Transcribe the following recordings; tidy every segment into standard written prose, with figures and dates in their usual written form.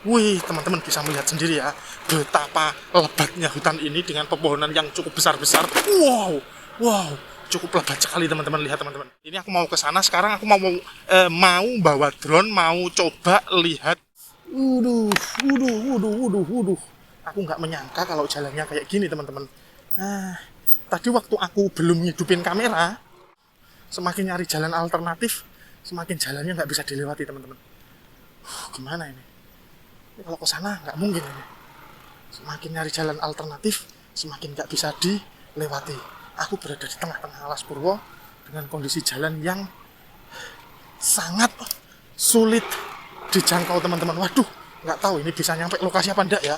Wih, teman-teman bisa melihat sendiri ya, betapa lebatnya hutan ini dengan pepohonan yang cukup besar-besar. Wow, wow, cukup lebat sekali teman-teman. Lihat teman-teman. Ini aku mau ke sana sekarang. Aku mau bawa drone, mau coba lihat. Waduh, waduh, waduh, waduh, waduh. Aku nggak menyangka kalau jalannya kayak gini teman-teman. Nah, tadi waktu aku belum ngidupin kamera, semakin nyari jalan alternatif, semakin jalannya nggak bisa dilewati teman-teman. Gimana ini? Kalau ke sana nggak mungkin ini. Semakin nyari jalan alternatif, semakin nggak bisa dilewati. Aku berada di tengah-tengah Alas Purwo dengan kondisi jalan yang sangat sulit dijangkau teman-teman. Waduh, nggak tahu ini bisa nyampe lokasi apa enggak ya.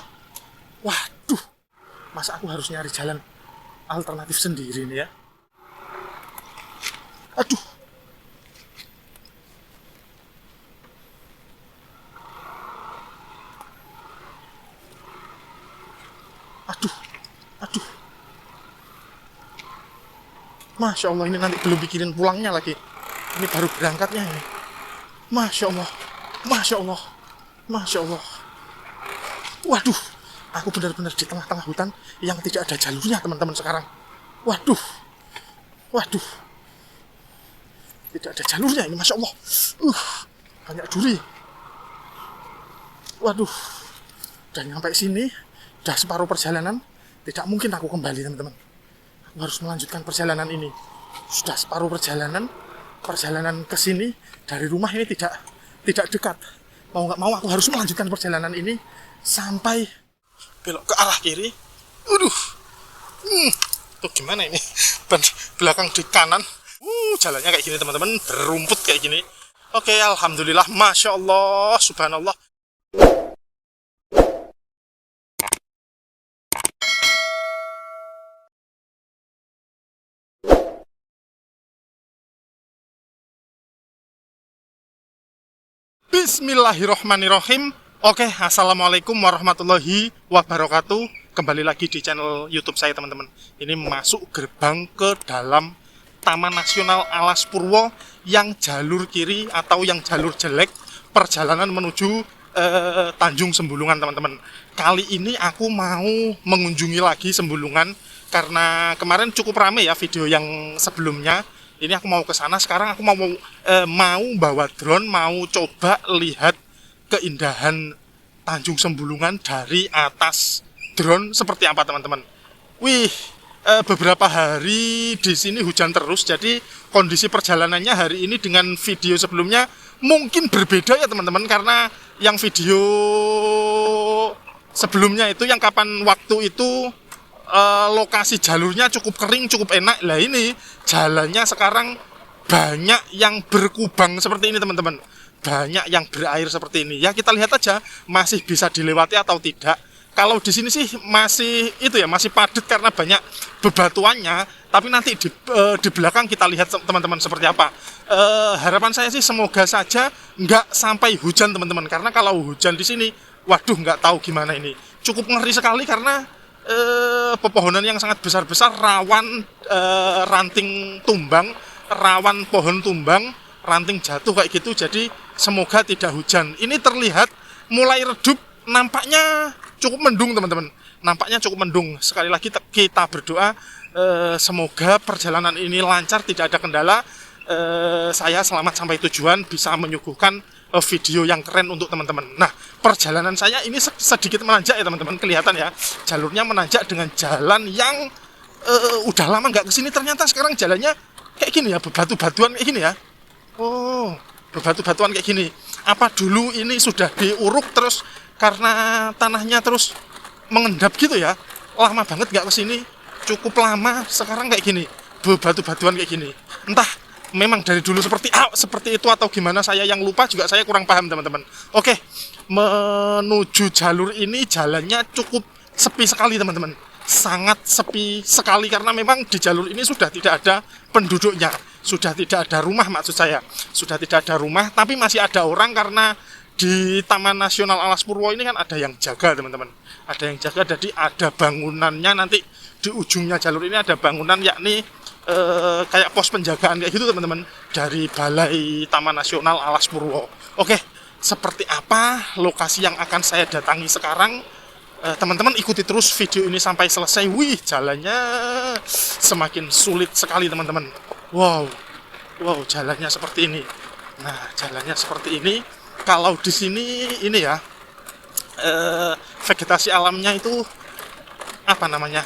Waduh, masa aku harus nyari jalan alternatif sendiri nih ya. Aduh, aduh, aduh. Masya Allah, ini nanti belum bikin pulangnya lagi. Ini baru berangkatnya ini. Masya Allah, Masya Allah, Masya Allah. Waduh, aku benar-benar di tengah-tengah hutan yang tidak ada jalurnya teman-teman sekarang. Waduh, waduh, tidak ada jalurnya ini, Masya Allah. Banyak duri. Waduh, udah nyampe sini, udah separuh perjalanan. Tidak mungkin aku kembali teman-teman. Aku harus melanjutkan perjalanan ini. Sudah separuh perjalanan ke sini dari rumah ini tidak dekat. Mau nggak mau aku harus melanjutkan perjalanan ini sampai belok ke arah kiri. Waduh, tuh gimana ini? Ban belakang di kanan. Jalannya kayak gini teman-teman, berumput kayak gini. Oke, alhamdulillah, masya Allah, subhanallah. Bismillahirrohmanirrohim. Oke, assalamualaikum warahmatullahi wabarakatuh. Kembali lagi di channel YouTube saya teman-teman. Ini masuk gerbang ke dalam Taman Nasional Alas Purwo yang jalur kiri atau yang jalur jelek perjalanan menuju Tanjung Sembulungan teman-teman. Kali ini aku mau mengunjungi lagi Sembulungan karena kemarin cukup rame ya video yang sebelumnya. Ini aku mau ke sana sekarang. Aku mau bawa drone, mau coba lihat keindahan Tanjung Sembulungan dari atas drone seperti apa teman-teman. Wih, beberapa hari di sini hujan terus, jadi kondisi perjalanannya hari ini dengan video sebelumnya mungkin berbeda ya teman-teman, karena yang video sebelumnya itu yang kapan waktu itu lokasi jalurnya cukup kering, cukup enak. Lah ini jalannya sekarang banyak yang berkubang seperti ini teman-teman, banyak yang berair seperti ini ya. Kita lihat aja masih bisa dilewati atau tidak. Kalau di sini sih masih itu ya, masih padat karena banyak bebatuannya. Tapi nanti di belakang kita lihat teman-teman seperti apa. Harapan saya sih semoga saja nggak sampai hujan teman-teman, karena kalau hujan di sini, waduh nggak tahu gimana ini. Cukup ngeri sekali karena pepohonan yang sangat besar-besar, rawan ranting tumbang, rawan pohon tumbang, ranting jatuh kayak gitu. Jadi semoga tidak hujan. Ini terlihat mulai redup, nampaknya cukup mendung teman-teman, nampaknya cukup mendung. Sekali lagi kita berdoa semoga perjalanan ini lancar, tidak ada kendala. Saya selamat sampai tujuan, bisa menyuguhkan video yang keren untuk teman-teman. Nah, perjalanan saya ini sedikit menanjak ya teman-teman, kelihatan ya, jalurnya menanjak dengan jalan yang udah lama nggak kesini. Ternyata sekarang jalannya kayak gini ya, bebatu-batuan kayak gini ya. Oh, bebatu-batuan kayak gini. Apa dulu ini sudah diuruk terus karena tanahnya terus mengendap gitu ya? Lama banget nggak kesini, cukup lama. Sekarang kayak gini, bebatu-batuan kayak gini. Entah memang dari dulu seperti itu atau gimana, saya yang lupa juga, saya kurang paham teman-teman. Oke, menuju jalur ini jalannya cukup sepi sekali teman-teman, sangat sepi sekali karena memang di jalur ini sudah tidak ada penduduknya, sudah tidak ada rumah, maksud saya sudah tidak ada rumah, tapi masih ada orang karena di Taman Nasional Alas Purwo ini kan ada yang jaga teman-teman, ada yang jaga. Jadi ada bangunannya, nanti di ujungnya jalur ini ada bangunan, yakni kayak pos penjagaan kayak gitu teman-teman, dari Balai Taman Nasional Alas Purwo. Oke, seperti apa lokasi yang akan saya datangi sekarang. Teman-teman ikuti terus video ini sampai selesai. Wih, jalannya semakin sulit sekali teman-teman. Wow, jalannya seperti ini. Nah, jalannya seperti ini. Kalau di sini ini ya, vegetasi alamnya itu apa namanya?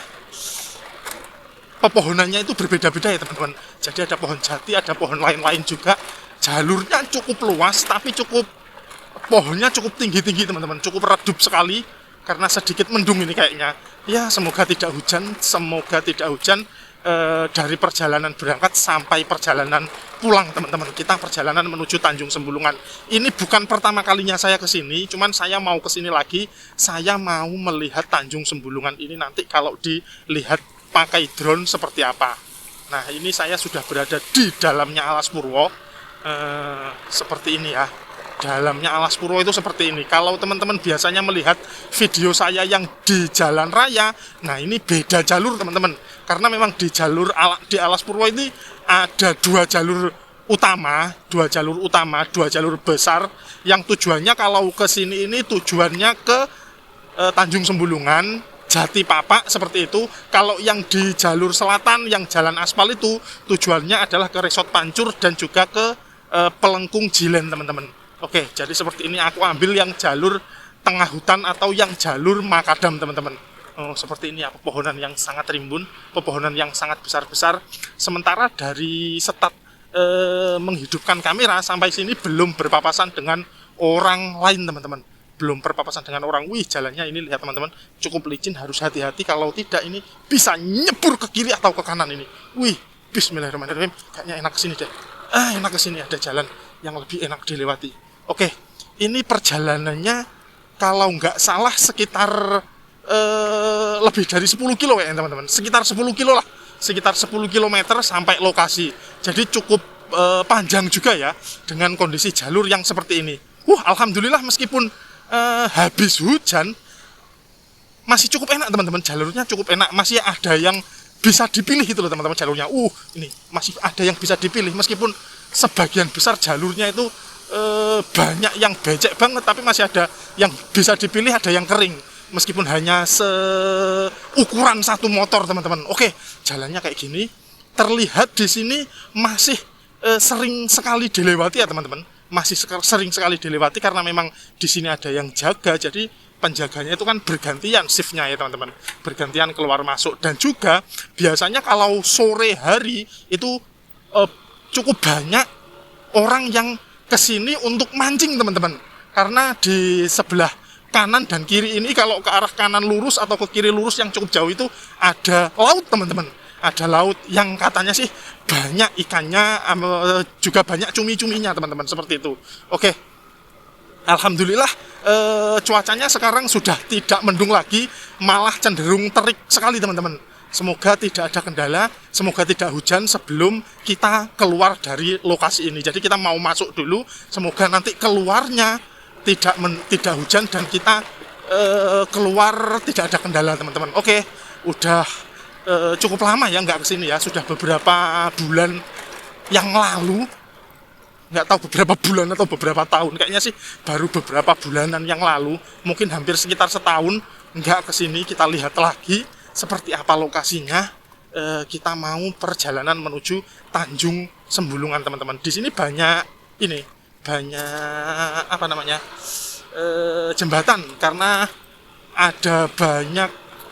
Pepohonannya itu berbeda-beda ya teman-teman. Jadi ada pohon jati, ada pohon lain-lain juga. Jalurnya cukup luas, tapi pohonnya cukup tinggi-tinggi teman-teman. Cukup redup sekali. Karena sedikit mendung ini kayaknya. Ya, semoga tidak hujan. Dari perjalanan berangkat sampai perjalanan pulang teman-teman. Kita perjalanan menuju Tanjung Sembulungan. Ini bukan pertama kalinya saya ke sini, cuman saya mau ke sini lagi. Saya mau melihat Tanjung Sembulungan ini nanti kalau dilihat pakai drone seperti apa. Nah, ini saya sudah berada di dalamnya Alas Purwo. Seperti ini ya. Dalamnya Alas Purwo itu seperti ini. Kalau teman-teman biasanya melihat video saya yang di jalan raya, nah ini beda jalur teman-teman. Karena memang di Alas Purwo ini ada dua jalur utama, dua jalur besar yang tujuannya kalau ke sini ini tujuannya ke Tanjung Sembulungan, Jati Papak seperti itu. Kalau yang di jalur selatan yang jalan aspal itu tujuannya adalah ke Resort Pancur dan juga ke Pelengkung Jilen teman-teman. Oke, jadi seperti ini aku ambil yang jalur tengah hutan atau yang jalur makadam teman-teman. Seperti ini ya, pepohonan yang sangat rimbun, pepohonan yang sangat besar-besar. Sementara dari start menghidupkan kamera sampai sini belum berpapasan dengan orang lain teman-teman. Belum berpapasan dengan orang. Wih, jalannya ini lihat teman-teman, cukup licin, harus hati-hati. Kalau tidak ini bisa nyebur ke kiri atau ke kanan ini. Wih, bismillahirrahmanirrahim. Kayaknya enak kesini deh. Enak kesini, ada jalan yang lebih enak dilewati. Oke, ini perjalanannya kalau nggak salah sekitar lebih dari 10 kilo ya teman-teman. Sekitar 10 kilo lah. Sekitar 10 kilometer sampai lokasi. Jadi cukup panjang juga ya dengan kondisi jalur yang seperti ini. Alhamdulillah meskipun habis hujan masih cukup enak teman-teman. Jalurnya cukup enak. Masih ada yang bisa dipilih itu loh teman-teman jalurnya. Ini masih ada yang bisa dipilih meskipun sebagian besar jalurnya itu banyak yang becek banget, tapi masih ada yang bisa dipilih, ada yang kering meskipun hanya seukuran satu motor teman-teman. Oke, jalannya kayak gini. Terlihat di sini masih sering sekali dilewati ya teman-teman. Masih sering sekali dilewati karena memang di sini ada yang jaga. Jadi penjaganya itu kan bergantian shiftnya ya teman-teman. Bergantian keluar masuk. Dan juga biasanya kalau sore hari itu cukup banyak orang yang kesini untuk mancing teman-teman. Karena di sebelah kanan dan kiri ini, kalau ke arah kanan lurus atau ke kiri lurus yang cukup jauh itu ada laut teman-teman. Ada laut yang katanya sih banyak ikannya, juga banyak cumi-cuminya teman-teman, seperti itu. Oke, alhamdulillah cuacanya sekarang sudah tidak mendung lagi, malah cenderung terik sekali teman-teman. Semoga tidak ada kendala, semoga tidak hujan sebelum kita keluar dari lokasi ini. Jadi kita mau masuk dulu, semoga nanti keluarnya tidak hujan dan kita keluar tidak ada kendala teman-teman. Oke, udah cukup lama ya nggak kesini ya, sudah beberapa bulan yang lalu, nggak tahu beberapa bulan atau beberapa tahun, kayaknya sih baru beberapa bulanan yang lalu, mungkin hampir sekitar setahun nggak kesini. Kita lihat lagi seperti apa lokasinya. Kita mau perjalanan menuju Tanjung Sembulungan teman-teman. Di sini banyak apa namanya, jembatan, karena ada banyak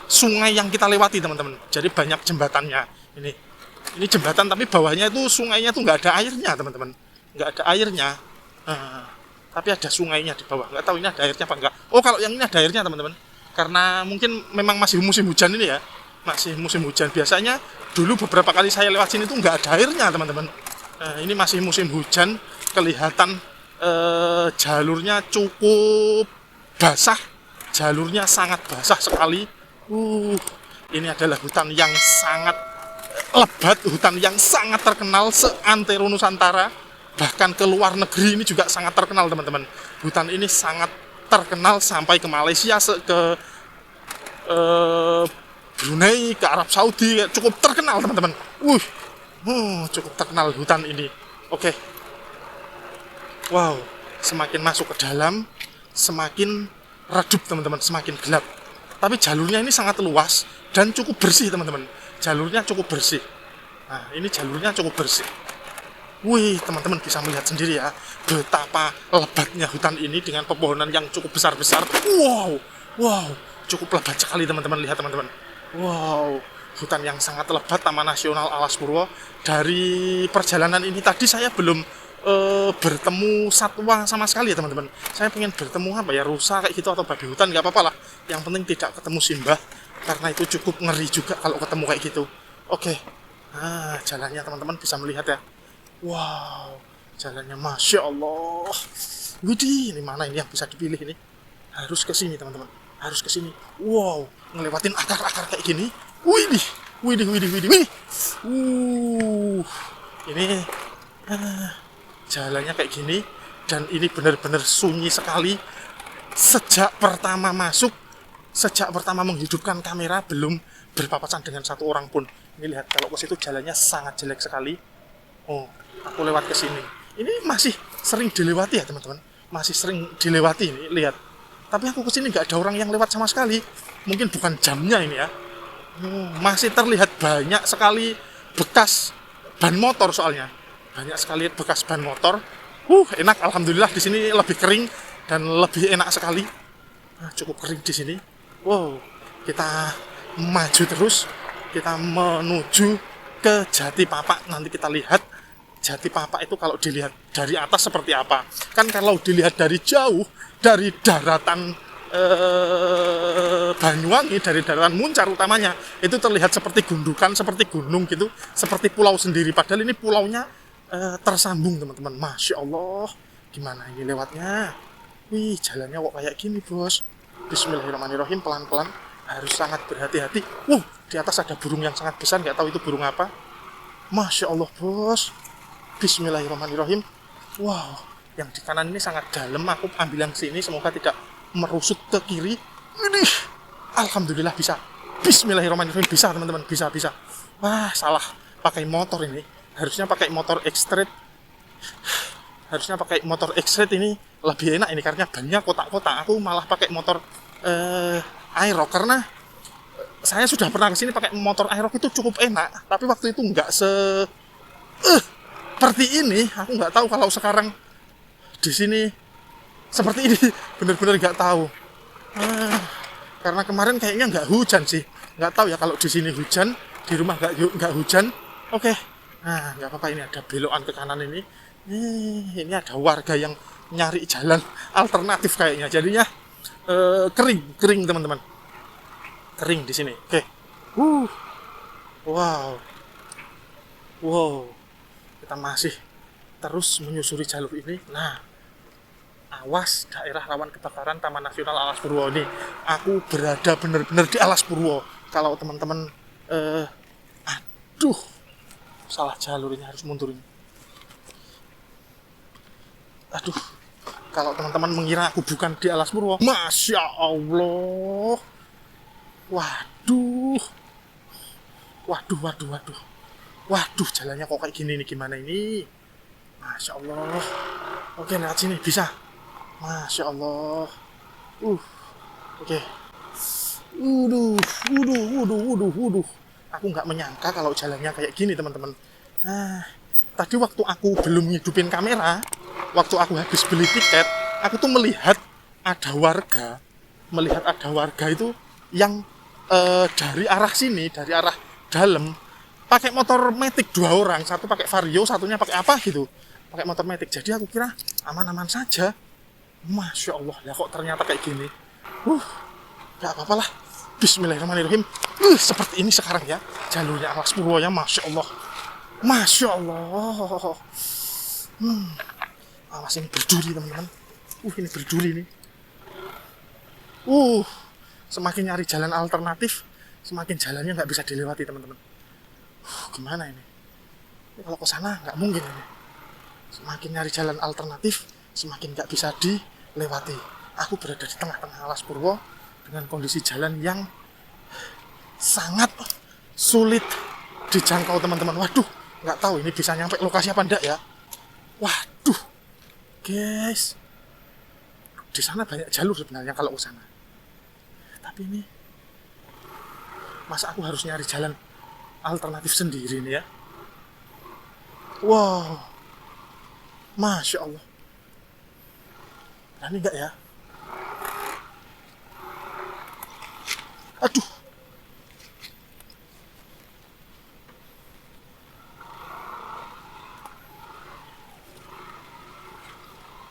sungai yang kita lewati teman-teman. Jadi banyak jembatannya. Ini jembatan tapi bawahnya itu sungainya tuh nggak ada airnya teman-teman. Nggak ada airnya. Tapi ada sungainya di bawah. Nggak tahu ini ada airnya apa enggak. Kalau yang ini ada airnya teman-teman. Karena mungkin memang masih musim hujan ini ya. Masih musim hujan. Biasanya dulu beberapa kali saya lewat sini tuh nggak ada airnya teman-teman. Ini masih musim hujan. Kelihatan jalurnya cukup basah. Jalurnya sangat basah sekali. Ini adalah hutan yang sangat lebat. Hutan yang sangat terkenal seantero Nusantara. Bahkan ke luar negeri ini juga sangat terkenal teman-teman. Hutan ini sangat terkenal sampai ke Malaysia, ke Brunei, ke Arab Saudi, cukup terkenal teman-teman. Cukup terkenal hutan ini. Oke. Wow, semakin masuk ke dalam, semakin redup teman-teman, semakin gelap. Tapi jalurnya ini sangat luas dan cukup bersih teman-teman. Jalurnya cukup bersih. Nah, ini jalurnya cukup bersih. Wih, teman-teman bisa melihat sendiri ya, betapa lebatnya hutan ini dengan pepohonan yang cukup besar-besar. Wow, cukup lebat sekali teman-teman, lihat teman-teman. Wow, hutan yang sangat lebat, Taman Nasional Alas Purwo. Dari perjalanan ini tadi saya belum bertemu satwa sama sekali ya teman-teman. Saya pengen bertemu apa ya, rusa kayak gitu atau babi hutan, nggak apa-apa lah. Yang penting tidak ketemu simbah, karena itu cukup ngeri juga kalau ketemu kayak gitu. Oke, nah jalannya teman-teman bisa melihat ya. Wow, jalannya Masya Allah. Widih, ini mana ini yang bisa dipilih ini? Harus ke sini teman-teman, harus ke sini. Wow, ngelewatin akar-akar kayak gini. Widih. Ini jalannya kayak gini, dan ini benar-benar sunyi sekali. Sejak pertama masuk, sejak pertama menghidupkan kamera, belum berpapasan dengan satu orang pun. Ini lihat, kalau ke situ jalannya sangat jelek sekali. Oh, aku lewat ke sini. Ini masih sering dilewati ya teman-teman, masih sering dilewati ini, lihat. Tapi aku ke sini nggak ada orang yang lewat sama sekali. Mungkin bukan jamnya ini ya. Masih terlihat banyak sekali bekas ban motor soalnya. Banyak sekali bekas ban motor. Enak, alhamdulillah di sini lebih kering dan lebih enak sekali. Cukup kering di sini. Wow, kita maju terus. Kita menuju ke Jati Papak. Nanti kita lihat Jati Papak itu kalau dilihat dari atas seperti apa. Kan kalau dilihat dari jauh, dari daratan Banyuwangi, dari daratan Muncar utamanya, itu terlihat seperti gundukan, seperti gunung gitu, seperti pulau sendiri. Padahal ini pulaunya tersambung teman-teman. Masya Allah, gimana ini lewatnya? Wih, jalannya kok kayak gini bos. Bismillahirrahmanirrahim, pelan-pelan, harus sangat berhati-hati. Di atas ada burung yang sangat besar, nggak tahu itu burung apa. Masya Allah bos. Bismillahirrahmanirrahim. Wow, yang di kanan ini sangat dalam. Aku ambil yang sini, semoga tidak merusut ke kiri. Ini, alhamdulillah bisa. Bismillahirrahmanirrahim, bisa teman-teman, bisa. Wah, salah pakai motor ini. Harusnya pakai motor X-Trade. Ini lebih enak ini, karena bannya kotak-kotak. Aku malah pakai motor Aerox, karena saya sudah pernah kesini pakai motor Aerox, itu cukup enak. Tapi waktu itu nggak seperti ini. Aku nggak tahu kalau sekarang di sini seperti ini. Bener-bener nggak tahu. Karena kemarin kayaknya nggak hujan sih. Nggak tahu ya kalau di sini hujan, di rumah nggak hujan. Oke. Nah, nggak apa-apa, ini ada belokan ke kanan ini. Ini ada warga yang nyari jalan alternatif kayaknya. Jadinya kering teman-teman. Kering di sini. Oke. Wow. Kita masih terus menyusuri jalur ini. Nah, awas daerah rawan kebakaran Taman Nasional Alas Purwo ini. Aku berada benar-benar di Alas Purwo. Kalau teman-teman salah jalur, ini harus mundur ini. Kalau teman-teman mengira aku bukan di Alas Purwo, Masya Allah. Waduh, jalannya kok kayak gini nih, gimana ini? Masya Allah. Oke, lewat sini bisa. Masya Allah. Oke. Aku nggak menyangka kalau jalannya kayak gini teman-teman. Tadi waktu aku belum ngidupin kamera, waktu aku habis beli tiket, aku tuh melihat ada warga itu yang dari arah sini, dari arah dalam, pakai motor Matic 2 orang, satu pakai Vario, satunya pakai apa gitu, pakai motor Matic. Jadi aku kira aman-aman saja. Masya Allah, ya kok ternyata kayak gini. Gak apa-apa lah. Bismillahirrahmanirrahim. Seperti ini sekarang ya jalurnya Alas Purwo ya. Masya Allah. Awas, ini berduri teman-teman. Ini berduri nih. Semakin nyari jalan alternatif, semakin jalannya nggak bisa dilewati teman-teman. Gimana ini? Kalau ke sana nggak mungkin ini. Semakin nyari jalan alternatif, semakin nggak bisa dilewati. Aku berada di tengah-tengah Alas Purwo dengan kondisi jalan yang sangat sulit dijangkau teman-teman. Waduh, nggak tahu ini bisa nyampe lokasi apa enggak ya. Waduh, guys, Di sana banyak jalur sebenarnya kalau ke sana. Tapi ini, masa aku harus nyari jalan alternatif sendiri nih ya? Wow, Masya Allah. Berani nggak ya? Aduh.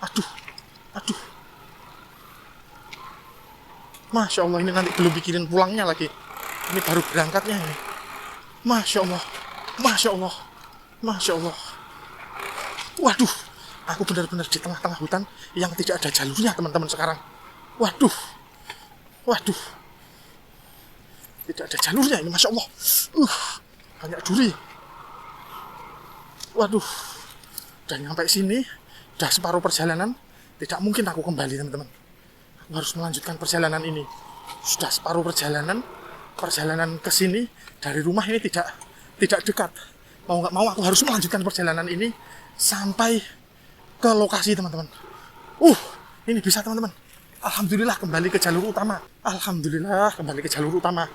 Aduh. Aduh. Masya Allah, ini nanti belum pikirin pulangnya lagi. Ini baru berangkatnya ini. Masya Allah. Masya Allah. Masya Allah. Waduh. Aku benar-benar di tengah-tengah hutan yang tidak ada jalurnya, teman-teman, sekarang. Waduh. Waduh. Tidak ada jalurnya ini, Masya Allah. Banyak duri. Waduh. Udah nyampe sini, udah separuh perjalanan. Tidak mungkin aku kembali, teman-teman. Aku harus melanjutkan perjalanan ini. Sudah separuh perjalanan ke sini dari rumah ini tidak dekat. Mau nggak mau aku harus melanjutkan perjalanan ini sampai ke lokasi, teman-teman. Ini bisa, teman-teman. Alhamdulillah kembali ke jalur utama. Alhamdulillah kembali ke jalur utama.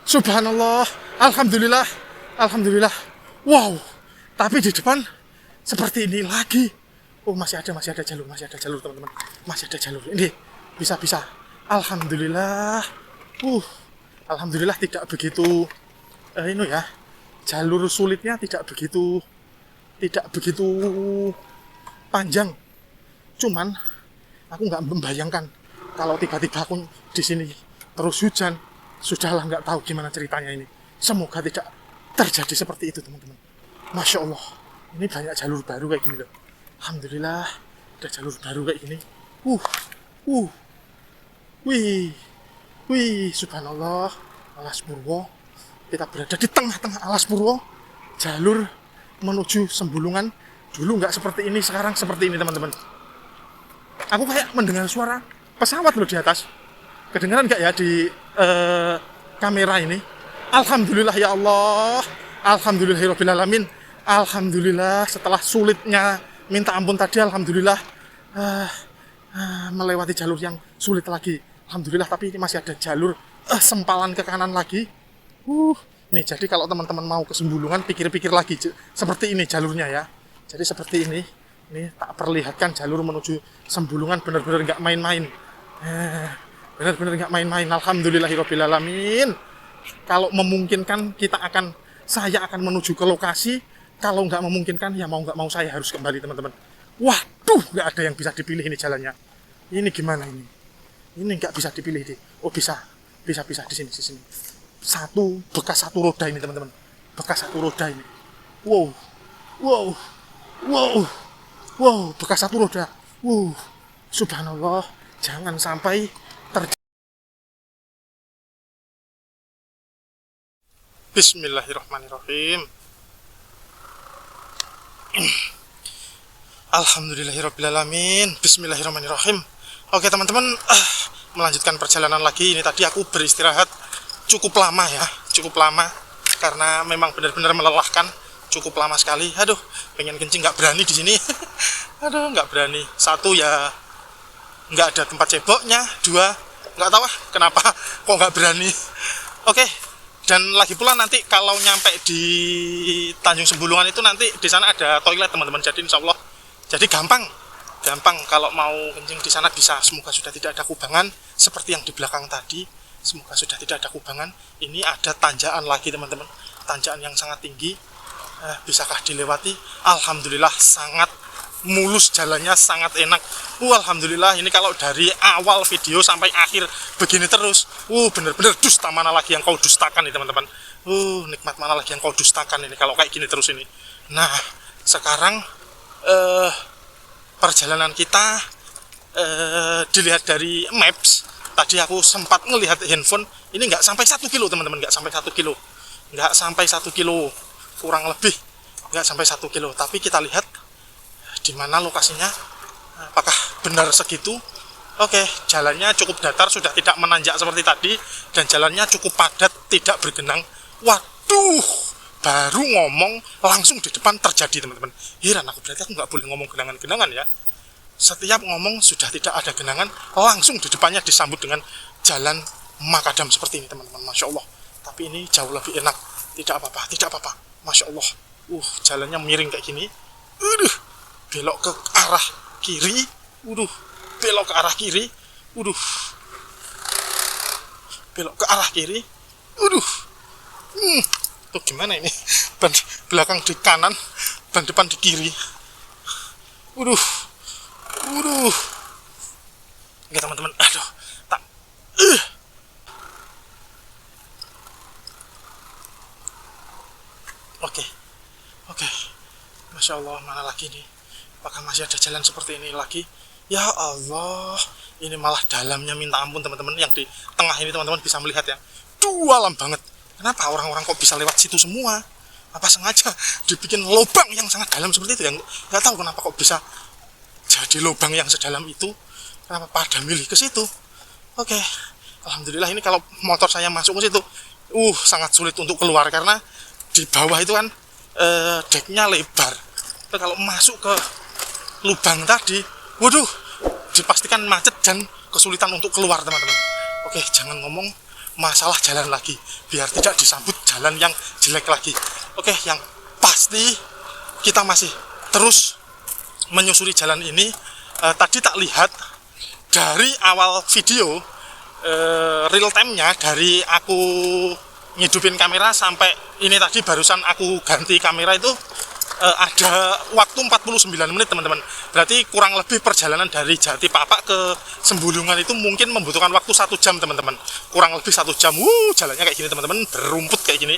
Subhanallah. Alhamdulillah. Alhamdulillah. Wow. Tapi di depan seperti ini lagi. Masih ada jalur, teman-teman. Masih ada jalur. Ini bisa. Alhamdulillah. Alhamdulillah tidak begitu ini ya. Jalur sulitnya tidak begitu panjang. Cuman aku nggak membayangkan kalau tiba-tiba aku di sini terus hujan. Sudahlah, nggak tahu gimana ceritanya ini. Semoga tidak terjadi seperti itu, teman-teman. Masya Allah, ini banyak jalur baru kayak gini loh. Alhamdulillah, ada jalur baru kayak gini. Wih, subhanallah, Alas Purwo. Kita berada di tengah-tengah Alas Purwo. Jalur menuju Sembulungan. Dulu nggak seperti ini, sekarang seperti ini, teman-teman. Aku kayak mendengar suara pesawat loh di atas. Kedengaran nggak ya di kamera ini? Alhamdulillah ya Allah. Alhamdulillahirrabbilalamin. Alhamdulillah setelah sulitnya minta ampun tadi, alhamdulillah melewati jalur yang sulit lagi. Alhamdulillah, tapi ini masih ada jalur sempalan ke kanan lagi. Nih, jadi kalau teman-teman mau ke Sembulungan, pikir-pikir lagi. Seperti ini jalurnya ya. Jadi seperti ini. Ini tak perlihatkan jalur menuju Sembulungan, benar-benar nggak main-main. Benar-benar nggak main-main. Alhamdulillahirrabbilalamin. Kalau memungkinkan saya akan menuju ke lokasi. Kalau nggak memungkinkan, ya mau nggak mau saya harus kembali, teman-teman. Waduh, nggak ada yang bisa dipilih ini jalannya. Ini gimana ini? Ini nggak bisa dipilih di. Bisa di sini. Bekas satu roda ini, teman-teman. Bekas satu roda ini. Wow, bekas satu roda. Subhanallah, jangan sampai terjadi. Bismillahirrahmanirrahim. Alhamdulillahirrabbilalamin. Bismillahirrahmanirrahim. Oke, teman-teman, melanjutkan perjalanan lagi. Ini tadi aku beristirahat cukup lama ya, karena memang benar-benar melelahkan, cukup lama sekali. Aduh, pengen kencing nggak berani di sini. Aduh, nggak berani. Satu ya, nggak ada tempat ceboknya. Dua, nggak tahu kenapa kok nggak berani. Oke. Dan lagi pula nanti kalau nyampe di Tanjung Sembulungan itu nanti di sana ada toilet, teman-teman. Jadi insya Allah, jadi gampang kalau mau kencing di sana bisa. Semoga sudah tidak ada kubangan seperti yang di belakang tadi. Semoga sudah tidak ada kubangan. Ini ada tanjakan lagi, teman-teman. Tanjakan yang sangat tinggi. Bisakah dilewati? Alhamdulillah sangat mulus jalannya, sangat enak. Alhamdulillah, ini kalau dari awal video sampai akhir begini terus. Bener-bener dusta mana lagi yang kau dustakan nih, teman-teman. Nikmat mana lagi yang kau dustakan ini kalau kayak gini terus ini. Nah, sekarang perjalanan kita dilihat dari maps. Tadi aku sempat melihat handphone, ini nggak sampai 1 kilo, teman-teman. Nggak sampai 1 kilo, kurang lebih nggak sampai 1 kilo. Tapi kita lihat di mana lokasinya, apakah benar segitu. Oke, jalannya cukup datar, sudah tidak menanjak seperti tadi, dan jalannya cukup padat, tidak bergenang. Waduh, baru ngomong langsung di depan terjadi, teman-teman. Heran aku, berarti aku nggak boleh ngomong genangan-genangan ya. setiap ngomong sudah tidak ada genangan, langsung di depannya disambut dengan jalan makadam seperti ini teman-teman. Masya Allah. Tapi ini jauh lebih enak. Tidak apa-apa, tidak apa-apa. Masya Allah. Jalannya miring kayak gini. Belok ke arah kiri. Belok ke arah kiri. Belok ke arah kiri. Tuh gimana ini? Ban belakang di kanan, ban depan di kiri. Enggak teman-teman. Aduh. Tak. Oke. Masya Allah, mana lagi nih? Apakah masih ada jalan seperti ini lagi? Ya Allah, ini malah dalamnya minta ampun teman-teman. Yang di tengah ini teman-teman bisa melihat ya, dalam banget. Kenapa orang-orang kok bisa lewat situ semua? Apa sengaja dibikin lubang yang sangat dalam seperti itu? Yang nggak tahu kenapa kok bisa jadi lubang yang sedalam itu. Kenapa pada milih ke situ? Oke, alhamdulillah ini kalau motor saya masuk ke situ, sangat sulit untuk keluar karena di bawah itu kan deknya lebar. Tapi kalau masuk ke lubang tadi, dipastikan macet dan kesulitan untuk keluar teman-teman. Oke, jangan ngomong masalah jalan lagi, biar tidak disambut jalan yang jelek lagi. Oke, yang pasti kita masih terus menyusuri jalan ini. Tadi tak lihat dari awal video, real time-nya dari aku ngidupin kamera sampai ini tadi barusan aku ganti kamera itu ada waktu 49 menit teman-teman. Berarti kurang lebih perjalanan dari Jati Papak ke Sembulungan itu mungkin membutuhkan waktu 1 jam teman-teman. Kurang lebih 1 jam. Jalannya kayak gini teman-teman, berumput kayak gini.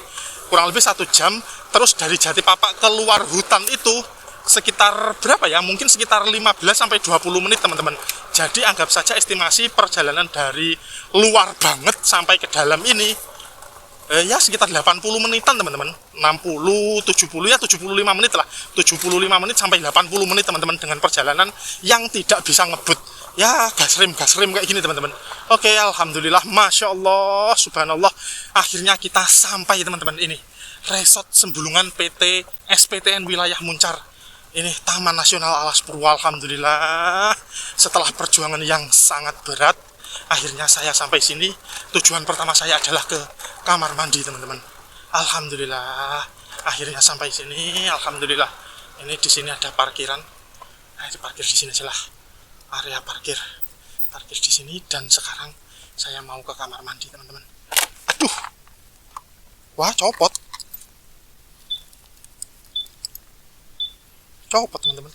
Kurang lebih 1 jam. Terus dari Jati Papak keluar hutan itu sekitar berapa ya? Mungkin sekitar 15 sampai 20 menit teman-teman. Jadi anggap saja estimasi perjalanan dari luar banget sampai ke dalam ini ya sekitar 80 menitan teman-teman. 60, 70 ya 75 menit lah. 75 menit sampai 80 menit teman-teman dengan perjalanan yang tidak bisa ngebut. Ya gasrem kayak gini teman-teman. Oke, alhamdulillah, Masya Allah, subhanallah. Akhirnya kita sampai teman-teman. Ini Resort Sembulungan PT SPTN Wilayah Muncar. Ini Taman Nasional Alas Purwo. Alhamdulillah, setelah perjuangan yang sangat berat, akhirnya saya sampai sini. Tujuan pertama saya adalah ke kamar mandi teman-teman. Alhamdulillah, akhirnya sampai sini. Alhamdulillah. Ini di sini ada parkiran. Parkir di sini aja lah. Area parkir di sini. Dan sekarang saya mau ke kamar mandi teman-teman. Aduh, wah copot teman-teman.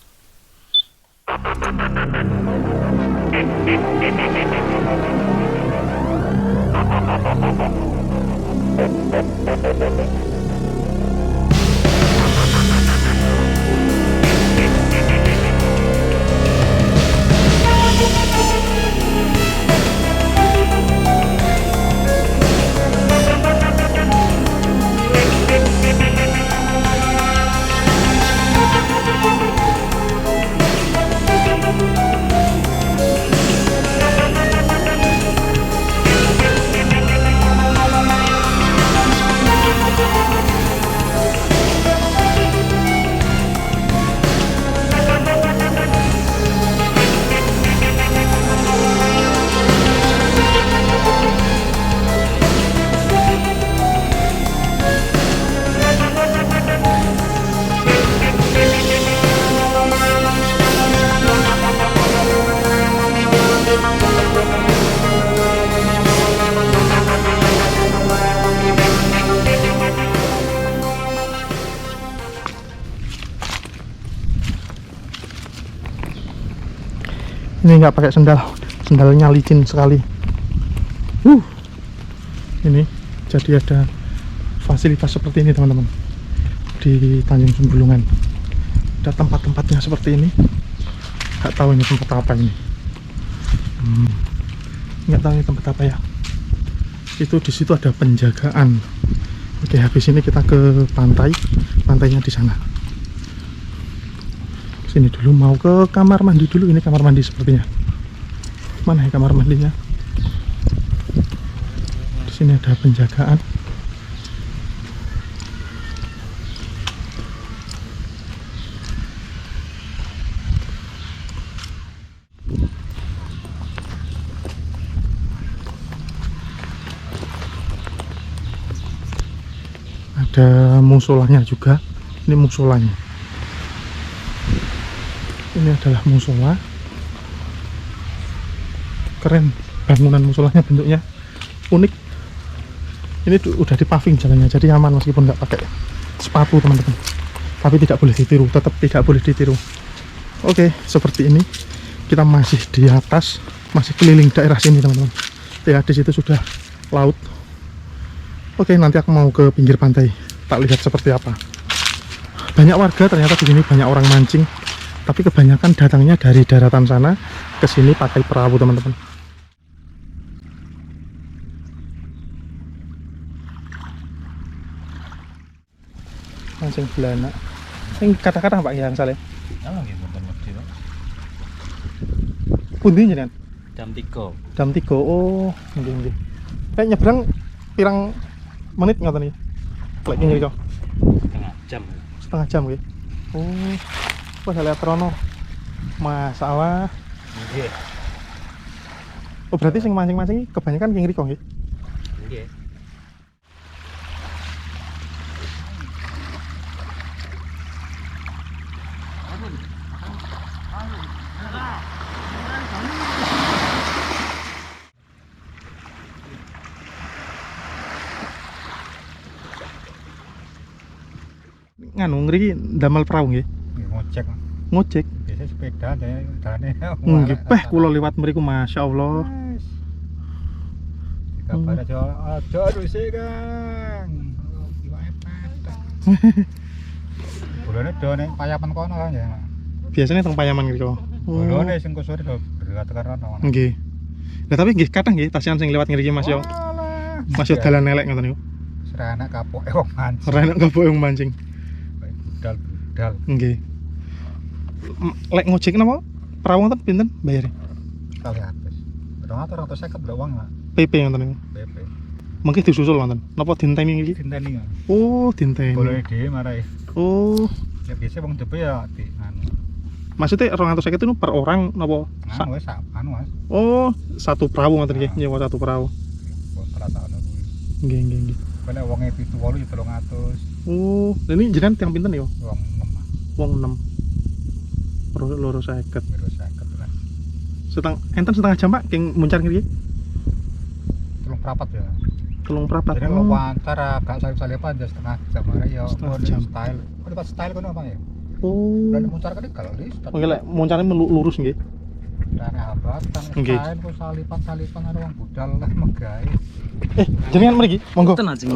Ini nggak pakai sendalnya licin sekali. Ini jadi ada fasilitas seperti ini teman-teman di Tanjung Sembulungan. Ada tempat-tempatnya seperti ini. Nggak tahu ini tempat apa ini. Nggak tahu ini tempat apa ya. Itu di situ ada penjagaan. Oke, habis ini kita ke pantai. Pantainya di sana. Sini dulu, mau ke kamar mandi dulu. Ini kamar mandi sepertinya. Mana ya kamar mandinya? Di sini ada penjagaan. ada musolanya juga. Ini musolanya. Ini adalah musola. Keren bangunan musolanya, bentuknya unik. Ini udah dipaving jalannya, jadi aman meskipun nggak pakai sepatu teman-teman. Tapi tidak boleh ditiru, tetap tidak boleh ditiru. Oke, seperti ini. Kita masih di atas, masih keliling daerah sini teman-teman. Ya, di situ sudah laut. Oke, nanti aku mau ke pinggir pantai, tak lihat seperti apa. Banyak warga ternyata di sini, banyak orang mancing. Tapi kebanyakan datangnya dari daratan sana ke sini pakai perahu teman-teman. Mancing belana. Ini kata-kata Pak yang salah. Emang gitu mesti Pak. Pundi jenengan? Jam 3. Jam 3. Oh, nggih nggih. Kayak nyebrang pirang menit ngoten iki? Lek ngene iki. Setengah jam. Setengah jam nggih. Oh. Wah, lihat Rono. Masalah. Nggih. Oh, berarti sing mancing-mancing iki kebanyakan king riko nggih. Nggih. Nganu ngriki ndamel perahu nggih. Ngocek. Ngojek. Biasa sepeda dalane. Nggih, peh kula liwat mriku masyaallah. Kabar aja rusik Kang. Iwake patah. Bolone do ning payapan kono kan ya. Biasanya teng payaman ngriko. Bolone sing kusure do berkat tekan kono. Nggih. Lah tapi nggih kathah nggih tasian sing lewat ngriki Mas yo. Mas yo dalan elek ngoten niku. Serana kapoke wong mancing. Ora enak gopo yang mancing. Budal. Nggih. Lek ngojek napa? Perahu ngoten pinten bayare? Kali atus. 250 lho wong lah. PP ngoten niku. PP. Mungkin disusul wonten. Napa dinteni iki? Genteni kok. Oh, dinteni. Boleh dhewe marai. Oh, Ya biasa wong depe ya di anu. maksudnya 250 itu per orang napa? Anu wis anu Mas. Oh, satu perahu ngoten nggih, nyewa satu perahu. Kok salah sakno kuwi. Nggih, nggih, nggih. Kene wonge 7 8 ya 300. Oh, ini jenengan tiang pinten ya? Wong 6. Wong 6. Loro 50. Terus 50 lah. Enten setengah jam Pak king muncar ngriki? Telung prapat ya. Telung prapat. Jadi kalau wawancara agak salip-salipan ya setengah jam aja ya. Setengah Mau jam. style. Kok dapat style kono apa ya? Oh. Dan muncar kan kalau list. Oke, lek muncarnya lurus nggih. Dan abatan Nggih. style kok salipan ada wong budal lah megawe. Jenengan mriki, monggo. Tenan sing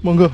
Monggo.